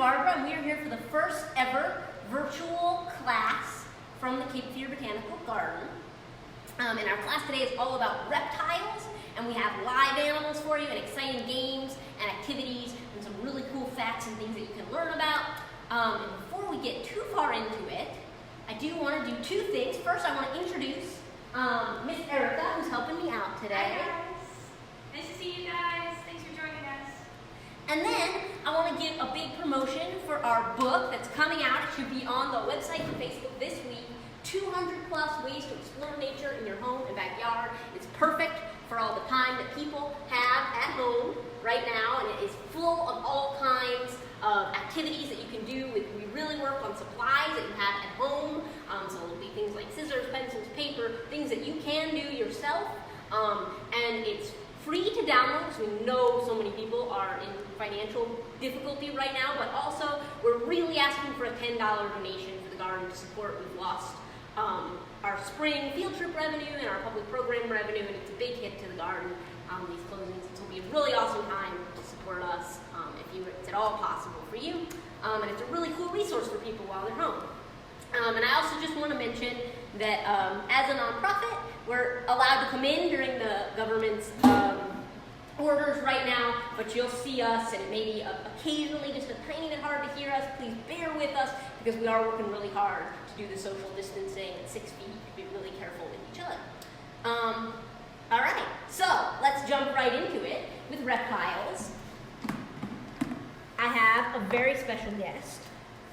Barbara, and we are here for the first ever virtual class from the Cape Fear Botanical Garden. And our class today is all about reptiles, and we have live animals for you and exciting games and activities and some really cool facts and things that you can learn about. And before we get too far into it, I do want to do two things. First, I want to introduce Miss Erica, who's helping me out today. Hi guys. Nice to see you guys. Thanks for joining us. And then I want to give a big promotion for our book that's coming out. It should be on the website and Facebook this week. 200 plus ways to explore nature in your home and backyard. It's perfect for all the time that people have at home right now, and it is full of all kinds of activities that you can do. We really work on supplies that you have at home, so it'll be things like scissors, pencils, paper, things that you can do yourself, and it's free to download, because we know so many people are in financial difficulty right now, but also we're really asking for a $10 donation for the garden to support. We've lost our spring field trip revenue and our public program revenue, and it's a big hit to the garden, these closings. This will be a really awesome time to support us if it's at all possible for you, and it's a really cool resource for people while they're home. And I also just want to mention that as a nonprofit, we're allowed to come in during the government's orders right now, but you'll see us, and it may be occasionally just a tiny bit hard to hear us. Please bear with us, because we are working really hard to do the social distancing at 6 feet, to be really careful with each other. All right, so let's jump right into it with reptiles. I have a very special guest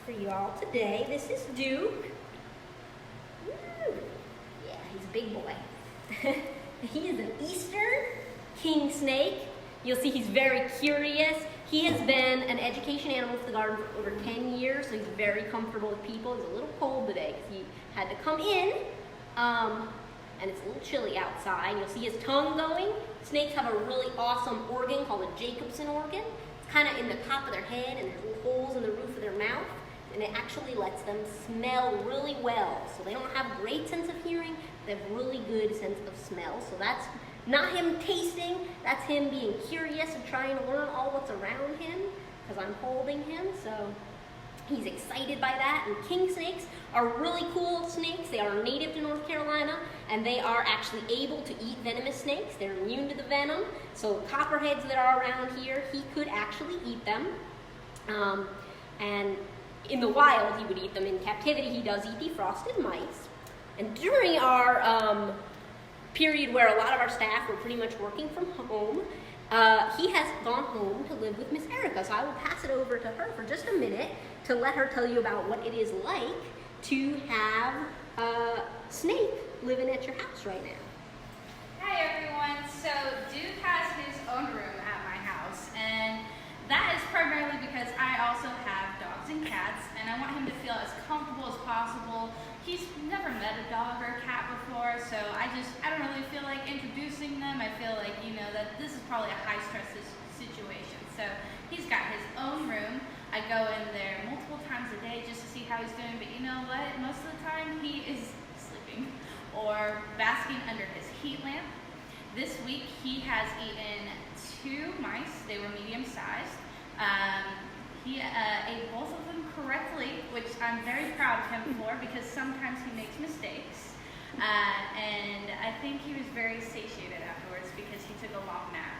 for you all today. This is Duke. Woo. Yeah, he's a big boy. He is an eastern king snake. You'll see he's very curious. He has been an education animal for the garden for over 10 years, so he's very comfortable with people. He's a little cold today because he had to come in, and it's a little chilly outside. You'll see his tongue going. Snakes have a really awesome organ called a Jacobson organ. It's kind of in the top of their head, and there's little holes in the roof of their mouth, and it actually lets them smell really well. So they don't have a great sense of hearing, they have really good sense of smell. So that's not him tasting, that's him being curious and trying to learn all what's around him, because I'm holding him, so he's excited by that. And king snakes are really cool snakes. They are native to North Carolina, and they are actually able to eat venomous snakes. They're immune to the venom, so copperheads that are around here, he could actually eat them. And in the wild, he would eat them. In captivity, he does eat defrosted mice. And during our period where a lot of our staff were pretty much working from home, he has gone home to live with Miss Erica. So I will pass it over to her for just a minute to let her tell you about what it is like to have a snake living at your house right now. Hi everyone. So Duke has his own room at my house, and that is primarily because I also have dogs and cats, and I want him to feel as comfortable as possible. He's never met a dog or a cat before, so I don't really feel like introducing them. I feel like, that this is probably a high-stress situation. So he's got his own room. I go in there multiple times a day just to see how he's doing, but you know what? Most of the time he is sleeping or basking under his heat lamp. This week he has eaten 2 mice. They were medium-sized. He ate both of them correctly, which I'm very proud of him for, because sometimes he makes mistakes. And I think he was very satiated afterwards because he took a long nap.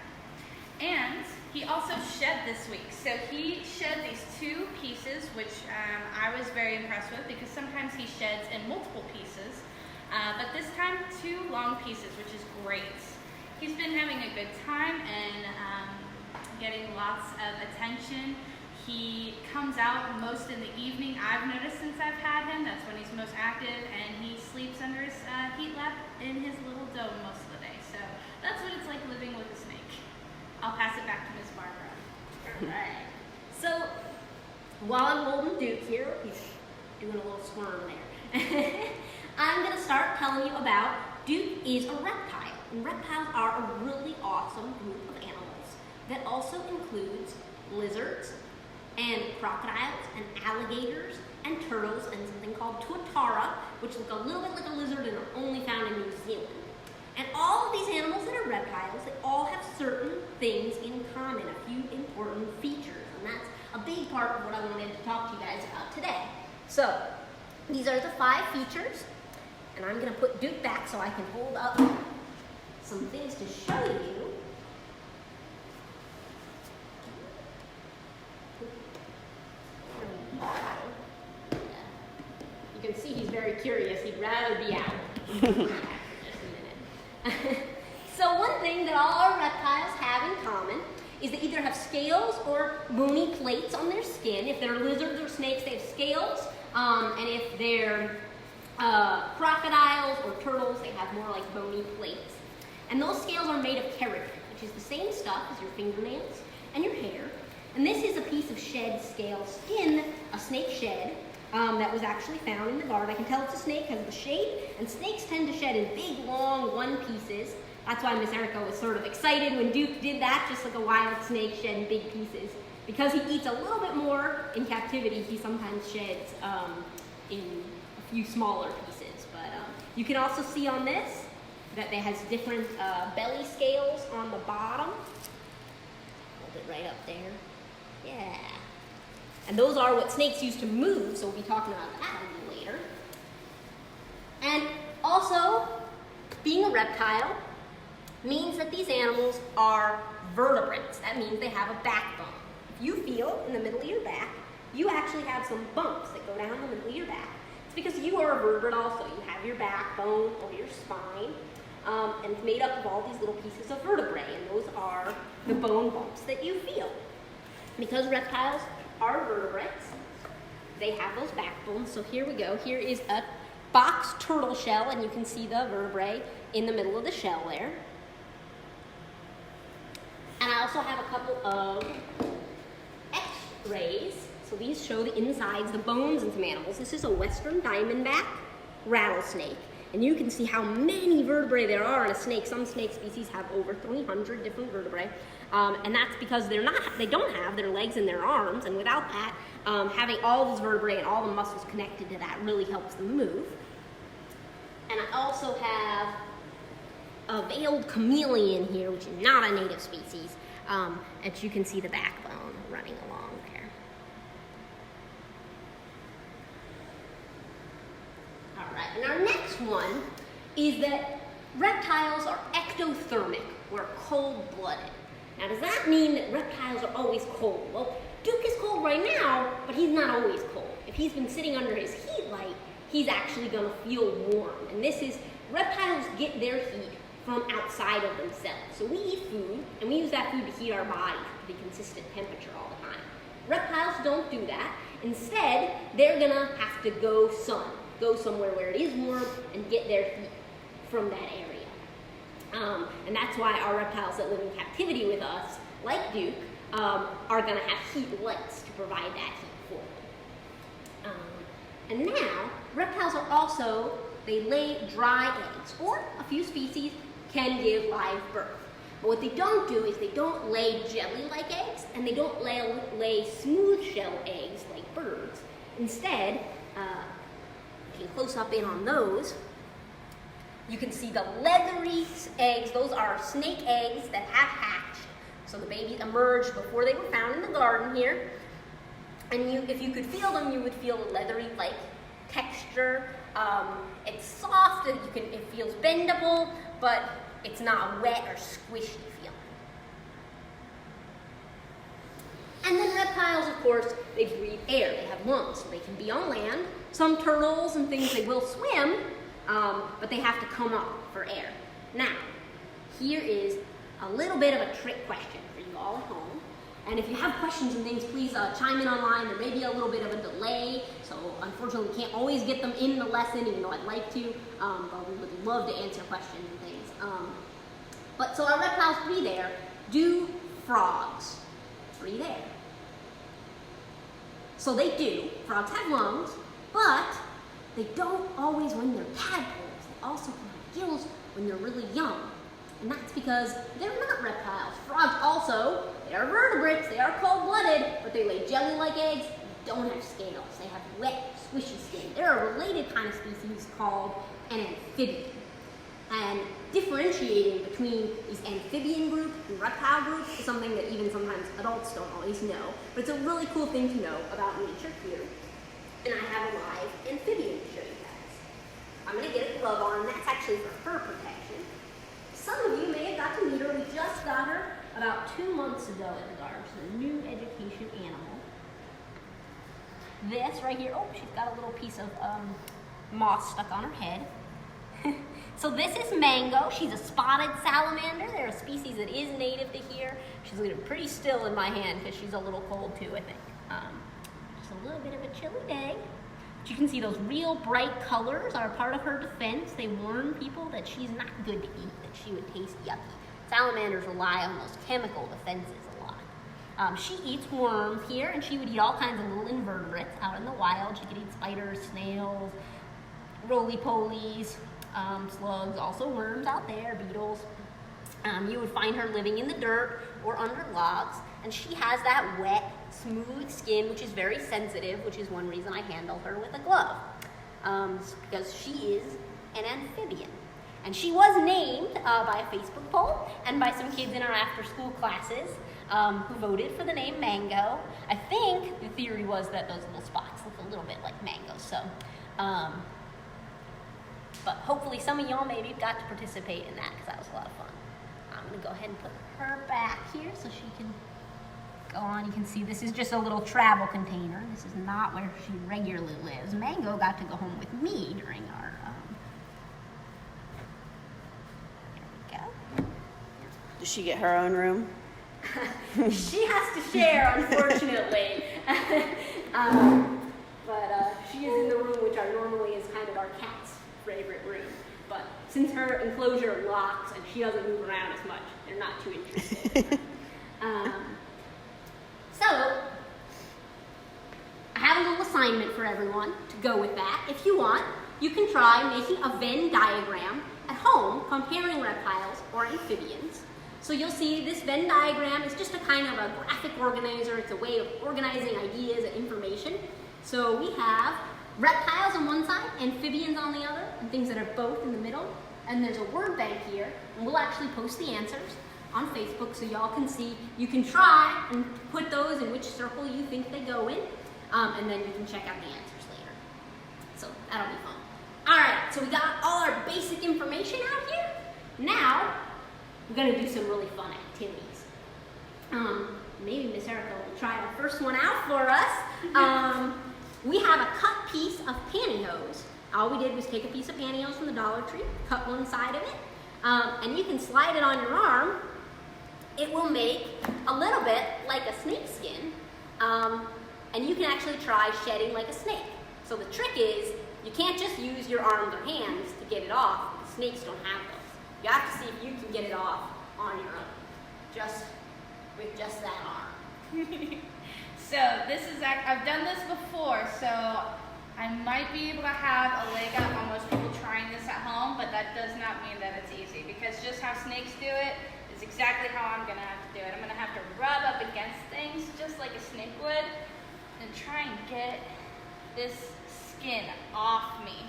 And he also shed this week. So he shed these 2 pieces, which I was very impressed with, because sometimes he sheds in multiple pieces. But this time, 2 long pieces, which is great. He's been having a good time and getting lots of attention. He comes out most in the evening. I've noticed since I've had him, that's when he's most active, and he sleeps under his heat lamp in his little dome most of the day. So that's what it's like living with a snake. I'll pass it back to Miss Barbara. All right. So while I'm holding Duke here, he's doing a little squirm there. I'm going to start telling you about Duke is a reptile. And reptiles are a really awesome group of animals that also includes lizards and crocodiles and alligators and turtles and something called tuatara, which look a little bit like a lizard and are only found in New Zealand. And all of these animals that are reptiles, they all have certain things in common, a few important features, and that's a big part of what I wanted to talk to you guys about today. So, these are the 5 features, and I'm going to put Duke back so I can hold up some things to show you. You can see he's very curious. He'd rather be out. Just a minute. So one thing that all our reptiles have in common is they either have scales or bony plates on their skin. If they're lizards or snakes, they have scales. And if they're crocodiles or turtles, they have more like bony plates. And those scales are made of keratin, which is the same stuff as your fingernails and your hair. And this is a piece of shed scale skin, a snake shed, that was actually found in the garden. I can tell it's a snake because of the shape, and snakes tend to shed in big, long, one pieces. That's why Miss Erica was sort of excited when Duke did that, just like a wild snake shed in big pieces. Because he eats a little bit more in captivity, he sometimes sheds in a few smaller pieces. But you can also see on this that it has different belly scales on the bottom. Hold it right up there. Yeah. And those are what snakes use to move, so we'll be talking about that a little later. And also, being a reptile means that these animals are vertebrates. That means they have a backbone. If you feel in the middle of your back, you actually have some bumps that go down the middle of your back. It's because you are a vertebrate also. You have your backbone or your spine, and it's made up of all these little pieces of vertebrae, and those are the bone bumps that you feel. Because reptiles are vertebrates, they have those backbones. So here we go. Here is a box turtle shell, and you can see the vertebrae in the middle of the shell there. And I also have a couple of x-rays. So these show the insides, the bones in some animals. This is a western diamondback rattlesnake. And you can see how many vertebrae there are in a snake. Some snake species have over 300 different vertebrae. And that's because they don't have their legs and their arms. And without that, having all these vertebrae and all the muscles connected to that really helps them move. And I also have a veiled chameleon here, which is not a native species. And you can see the backbone running along there. All right, and our next one is that reptiles are ectothermic, or cold-blooded. Now, does that mean that reptiles are always cold? Well, Duke is cold right now, but he's not always cold. If he's been sitting under his heat light, he's actually going to feel warm. And this is, reptiles get their heat from outside of themselves. So we eat food, and we use that food to heat our body to the consistent temperature all the time. Reptiles don't do that. Instead, they're going to have to go somewhere where it is warm and get their heat from that area. And that's why our reptiles that live in captivity with us, like Duke, are going to have heat lights to provide that heat for them. And now, reptiles are also, they lay dry eggs, or a few species can give live birth. But what they don't do is they don't lay jelly-like eggs, and they don't lay smooth shell eggs like birds. Instead, if you close up in on those, you can see the leathery eggs. Those are snake eggs that have hatched. So the babies emerged before they were found in the garden here. And if you could feel them, you would feel a leathery-like texture. It's soft, and it feels bendable, but it's not a wet or squishy feeling. And then reptiles, of course, they breathe air. They have lungs, so they can be on land. Some turtles and things, they will swim, but they have to come up for air. Now, here is a little bit of a trick question for you all at home. And if you have questions and things, please chime in online. There may be a little bit of a delay, so unfortunately we can't always get them in the lesson, even though I'd like to, but we would love to answer questions and things. But so our reptiles breathe air. Do frogs breathe air? So they do. Frogs have lungs, but they don't always when they're tadpoles. They also have gills when they're really young. And that's because they're not reptiles. Frogs also, they are vertebrates, they are cold-blooded, but they lay jelly-like eggs, they don't have scales. They have wet, squishy skin. They're a related kind of species called an amphibian. And differentiating between these amphibian group and reptile group is something that even sometimes adults don't always know, but it's a really cool thing to know about nature here. And I have a live amphibian to show you guys. I'm going to get a glove on, and that's actually for fur protection. Some of you may have got to meet her. We just got her about 2 months ago at the garden. She's a new education animal. This right here, oh, she's got a little piece of moss stuck on her head. So this is Mango. She's a spotted salamander. They're a species that is native to here. She's getting pretty still in my hand because she's a little cold too, I think. Just a little bit of a chilly day. But you can see those real bright colors are part of her defense. They warn people that she's not good to eat, that she would taste yucky. Salamanders rely on those chemical defenses a lot. She eats worms here, and she would eat all kinds of little invertebrates out in the wild. She could eat spiders, snails, roly-polies, slugs, also worms out there, beetles. You would find her living in the dirt or under logs, and she has that wet, smooth skin, which is very sensitive, which is one reason I handle her with a glove, because she is an amphibian. And she was named by a Facebook poll and by some kids in our after-school classes who voted for the name Mango. I think the theory was that those little spots look a little bit like mangoes, so but hopefully some of y'all maybe got to participate in that because that was a lot of fun. I'm going to go ahead and put her back here so she can go on. You can see this is just a little travel container. This is not where she regularly lives. Mango got to go home with me during our, there we go. Does she get her own room? She has to share, unfortunately. But she is in the room which normally is kind of our cat's favorite room. But since her enclosure locks and she doesn't move around as much, they're not too interested. So, I have a little assignment for everyone to go with that. If you want, you can try making a Venn diagram at home comparing reptiles or amphibians. So you'll see this Venn diagram is just a kind of a graphic organizer. It's a way of organizing ideas and information. So we have reptiles on one side, amphibians on the other, and things that are both in the middle. And there's a word bank here, and we'll actually post the answers on Facebook so y'all can see. You can try and put those in which circle you think they go in, and then you can check out the answers later. So that'll be fun. All right, so we got all our basic information out here. Now, we're gonna do some really fun activities. Maybe Miss Erica will try the first one out for us. We have a cut piece of pantyhose. All we did was take a piece of pantyhose from the Dollar Tree, cut one side of it, and you can slide it on your arm. It will make a little bit like a snake skin, and you can actually try shedding like a snake. So the trick is, you can't just use your arms or hands to get it off. Snakes don't have those. You have to see if you can get it off on your own, just with just that arm. So this is, I've done this before, so I might be able to have a leg up on most people trying this at home, but that does not mean that it's easy, because just how snakes do it is exactly how I'm gonna have to do it. I'm gonna have to rub up against things just like a snake would and try and get this skin off me.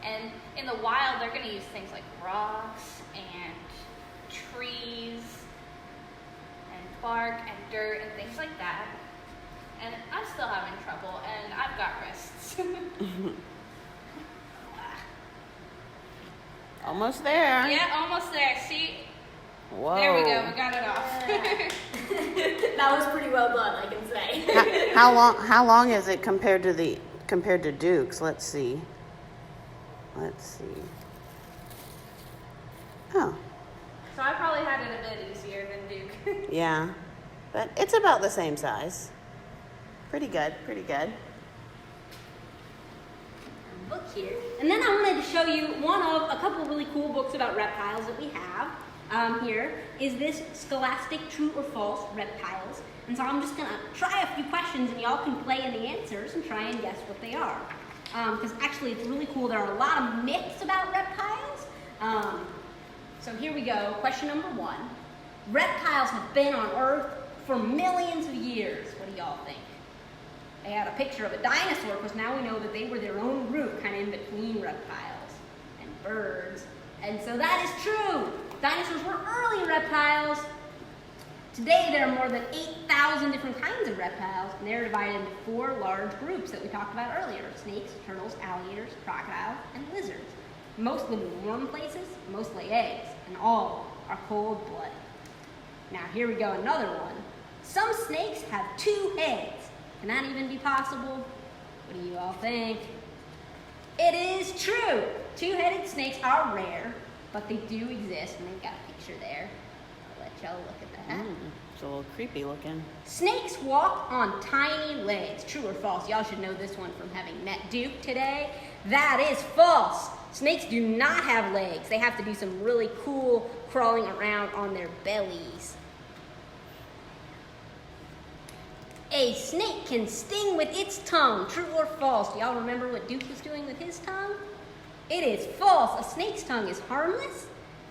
And in the wild, they're gonna use things like rocks and trees and bark and dirt and things like that. And I'm still having trouble, and I've got wrists. Almost there. Yeah, almost there. See? Whoa. There we go. We got it off. That was pretty well done, I can say. How long is it compared to Duke's? Let's see. Oh. So I probably had it a bit easier than Duke. Yeah. But it's about the same size. Pretty good. Book here. And then I wanted to show you one of a couple of really cool books about reptiles that we have. Here is this Scholastic True or False Reptiles. And so I'm just going to try a few questions and y'all can play in the answers and try and guess what they are. Because actually it's really cool. There are a lot of myths about reptiles. So here we go. Question number 1. Reptiles have been on Earth for millions of years. What do y'all think? They had a picture of a dinosaur because now we know that they were their own group, kind of in between reptiles and birds And so that is true. Dinosaurs were early reptiles. Today there are more than 8,000 different kinds of reptiles, and they're divided into 4 large groups that we talked about earlier: snakes, turtles, alligators, crocodiles, and lizards. Most live in warm places, most lay eggs, and all are cold-blooded. Now here we go, another one. Some snakes have 2 heads. Can that even be possible? What do you all think? It is true. 2-headed snakes are rare, but they do exist, and they've got a picture there. I'll let y'all look at that. It's a little creepy looking. Snakes walk on tiny legs. True or false? Y'all should know this one from having met Duke today. That is false. Snakes do not have legs. They have to do some really cool crawling around on their bellies. A snake can sting with its tongue. True or false? Do y'all remember what Duke was doing with his tongue? It is false. A snake's tongue is harmless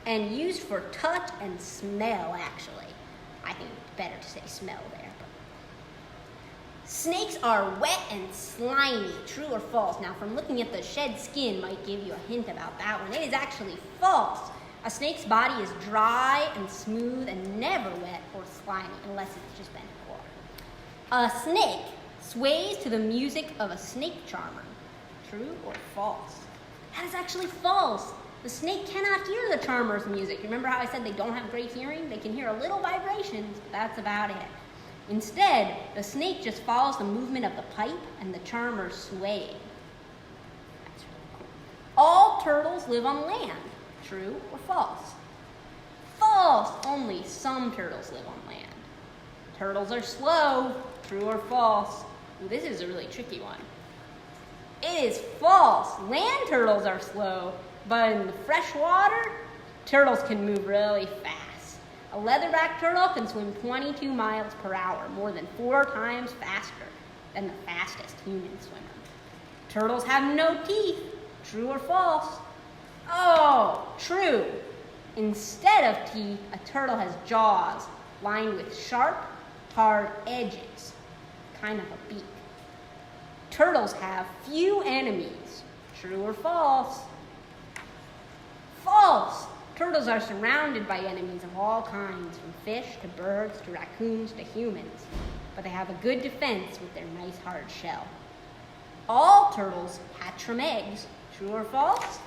and used for touch and smell, actually. I think it's better to say smell there. Snakes are wet and slimy. True or false? Now, from looking at the shed skin might give you a hint about that one. It is actually false. A snake's body is dry and smooth and never wet or slimy unless it's just been in water. A snake sways to the music of a snake charmer. True or false? That is actually false. The snake cannot hear the charmer's music. Remember how I said they don't have great hearing? They can hear a little vibrations, but that's about it. Instead, the snake just follows the movement of the pipe and the charmer's swaying. That's really cool. All turtles live on land. True or false? False! Only some turtles live on land. Turtles are slow. True or false? Ooh, this is a really tricky one. It is false. Land turtles are slow, but in the fresh water, turtles can move really fast. A leatherback turtle can swim 22 miles per hour, more than 4 times faster than the fastest human swimmer. Turtles have no teeth. True or false? Oh, true. Instead of teeth, a turtle has jaws lined with sharp, hard edges, kind of a beak. Turtles have few enemies. True or false? False! Turtles are surrounded by enemies of all kinds, from fish to birds to raccoons to humans, but they have a good defense with their nice hard shell. All turtles hatch from eggs. True or false?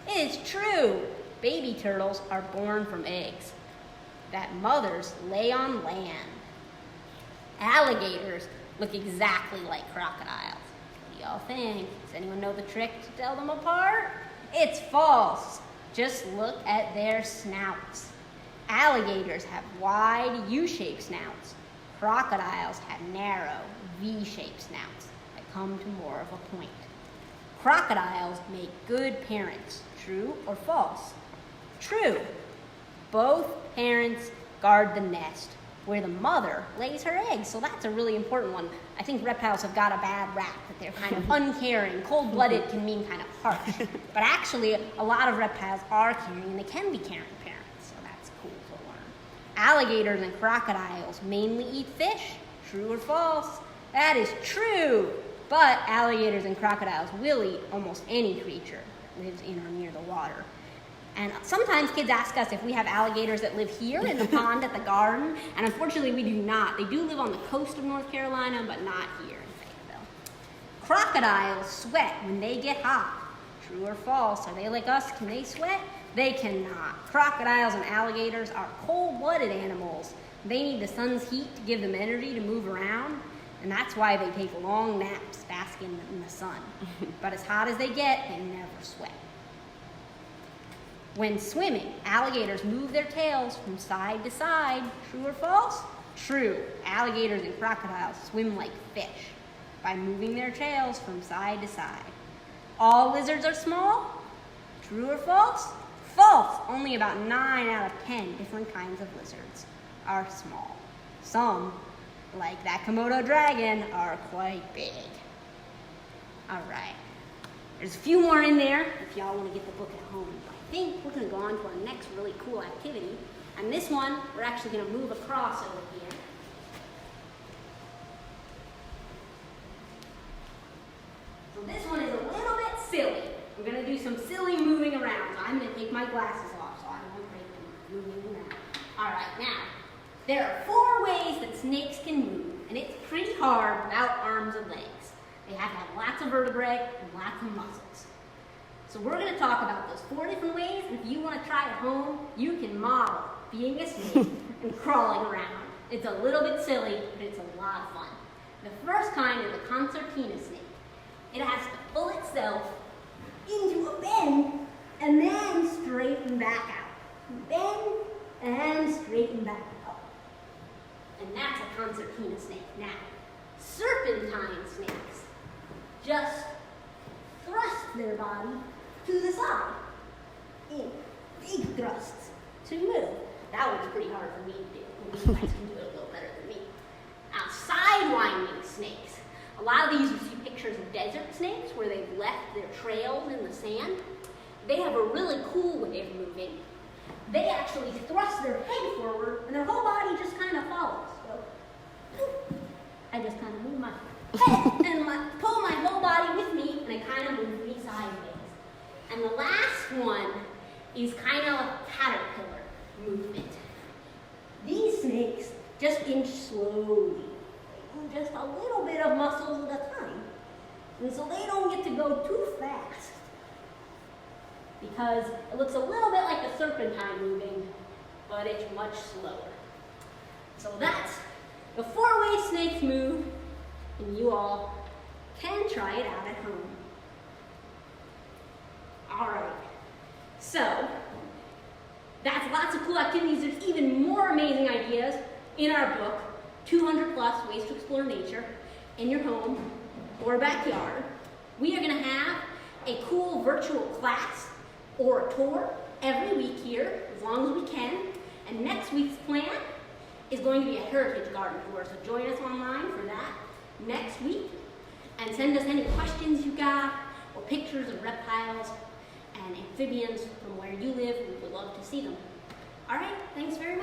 It is true. Baby turtles are born from eggs that mothers lay on land. Alligators look exactly like crocodiles. What do y'all think? Does anyone know the trick to tell them apart? It's false. Just look at their snouts. Alligators have wide U-shaped snouts. Crocodiles have narrow V-shaped snouts that come to more of a point. Crocodiles make good parents. True or false? True. Both parents guard the nest where the mother lays her eggs. So that's a really important one. I think reptiles have got a bad rap, that they're kind of uncaring. Cold-blooded can mean kind of harsh. But actually, a lot of reptiles are caring, and they can be caring parents. So that's cool to learn. Alligators and crocodiles mainly eat fish. True or false? That is true. But alligators and crocodiles will eat almost any creature that lives in or near the water. And sometimes kids ask us if we have alligators that live here in the pond at the garden, and unfortunately we do not. They do live on the coast of North Carolina, but not here in Fayetteville. Crocodiles sweat when they get hot. True or false? Are they like us? Can they sweat? They cannot. Crocodiles and alligators are cold-blooded animals. They need the sun's heat to give them energy to move around, and that's why they take long naps basking in the sun. But as hot as they get, they never sweat. When swimming, alligators move their tails from side to side. True or false? True. Alligators and crocodiles swim like fish by moving their tails from side to side. All lizards are small. True or false? False. Only about 9 out of 10 different kinds of lizards are small. Some, like that Komodo dragon, are quite big. All right. There's a few more in there if y'all want to get the book at home. I think we're going to go on to our next really cool activity. And this one, we're actually going to move across over here. So this one is a little bit silly. We're going to do some silly moving around. So I I'm going to take my glasses off so I won't break them moving around. All right, now, there are 4 ways that snakes can move, and it's pretty hard without arms and legs. They have to have lots of vertebrae and lots of muscles. So we're going to talk about those 4 different ways, and if you want to try at home, you can model being a snake and crawling around. It's a little bit silly, but it's a lot of fun. The first kind is a concertina snake. It has to pull itself into a bend and then straighten back out. Bend and straighten back up. And that's a concertina snake. Now, serpentine snakes just thrust their body to the side in big thrusts to move. That one's pretty hard for me to do. You guys can do it a little better than me. Now, sidewinding snakes. A lot of these, you see pictures of desert snakes where they've left their trails in the sand. They have a really cool way of moving. They actually thrust their head forward and their whole body just kind of follows. So, I just kind of move my head and pull my whole body with me, and it kind of moves me sideways. And the last one is kind of a caterpillar movement. These snakes just inch slowly. They move just a little bit of muscles at a time. And so they don't get to go too fast, because it looks a little bit like a serpentine moving, but it's much slower. So that's the 4 ways snakes move, and you all can try it out at home. All right, so that's lots of cool activities. There's even more amazing ideas in our book, 200 plus ways to explore nature in your home or backyard. We are going to have a cool virtual class or a tour every week here, as long as we can. And next week's plan is going to be a heritage garden tour, so join us online for that next week. And send us any questions you got, or pictures of reptiles and amphibians from where you live. We would love to see them. All right, thanks very much.